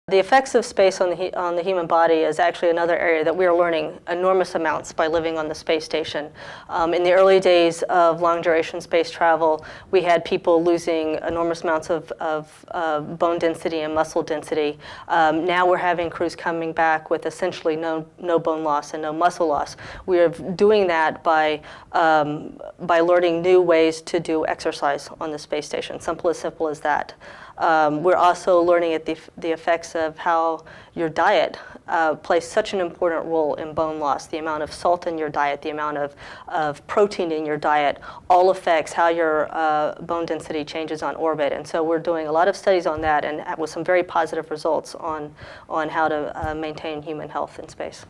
The effects of space on the human body is actually another area that we are learning enormous amounts by living on the space station. In the early days of long-duration space travel, we had people losing enormous amounts of bone density and muscle density. Now we're having crews coming back with essentially no bone loss and no muscle loss. We are doing that by learning new ways to do exercise on the space station. Simple as that. We're also learning the effects of how your diet plays such an important role in bone loss. The amount of salt in your diet, the amount of protein in your diet, all affects how your bone density changes on orbit. And so we're doing a lot of studies on that, and with some very positive results on how to maintain human health in space.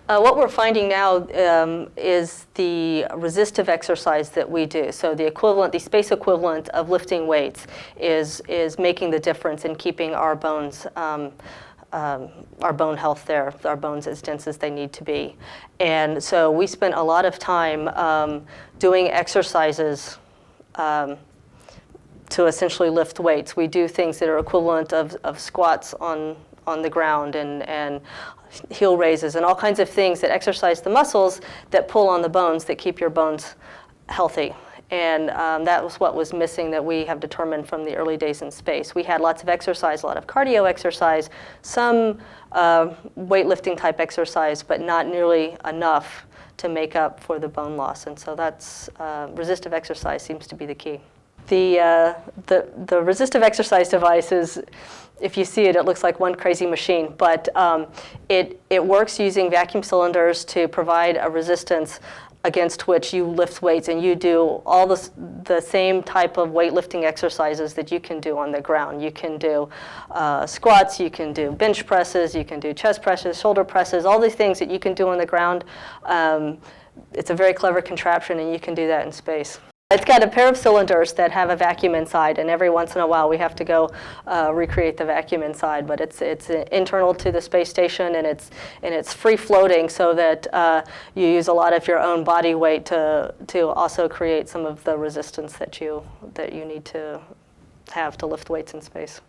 What we're finding now is the resistive exercise that we do. So the space equivalent of lifting weights is making the difference in keeping our bones, our bone health there, our bones as dense as they need to be. And so we spent a lot of time doing exercises to essentially lift weights. We do things that are equivalent of squats on the ground and heel raises and all kinds of things that exercise the muscles that pull on the bones that keep your bones healthy. And that was what was missing that we have determined from the early days in space. We had lots of exercise, a lot of cardio exercise, some weightlifting type exercise, but not nearly enough to make up for the bone loss. And so that's resistive exercise seems to be the key. The resistive exercise device is, if you see it, it looks like one crazy machine, but it works using vacuum cylinders to provide a resistance against which you lift weights, and you do all the same type of weightlifting exercises that you can do on the ground. You can do squats, you can do bench presses, you can do chest presses, shoulder presses, all these things that you can do on the ground. It's a very clever contraption, and you can do that in space. It's got a pair of cylinders that have a vacuum inside, and every once in a while we have to go recreate the vacuum inside. But it's internal to the space station, and it's free floating, so that you use a lot of your own body weight to also create some of the resistance that you need to have to lift weights in space.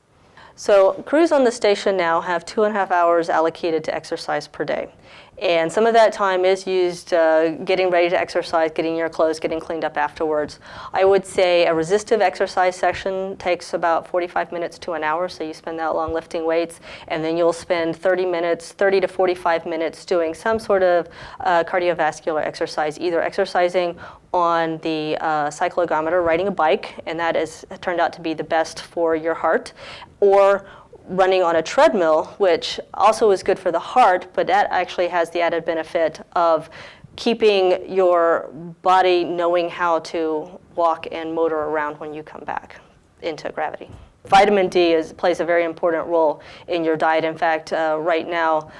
So crews on the station now have 2.5 hours allocated to exercise per day. And some of that time is used getting ready to exercise, getting your clothes, getting cleaned up afterwards. I would say a resistive exercise session takes about 45 minutes to an hour, so you spend that long lifting weights, and then you'll spend 30 to 45 minutes doing some sort of cardiovascular exercise, either exercising on the cyclogometer, riding a bike, and that has turned out to be the best for your heart, or running on a treadmill, which also is good for the heart, but that actually has the added benefit of keeping your body knowing how to walk and motor around when you come back into gravity. Vitamin D plays a very important role in your diet. In fact, right now,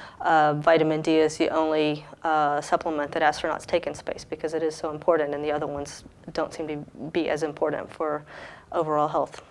vitamin D is the only supplement that astronauts take in space because it is so important, and the other ones don't seem to be as important for overall health.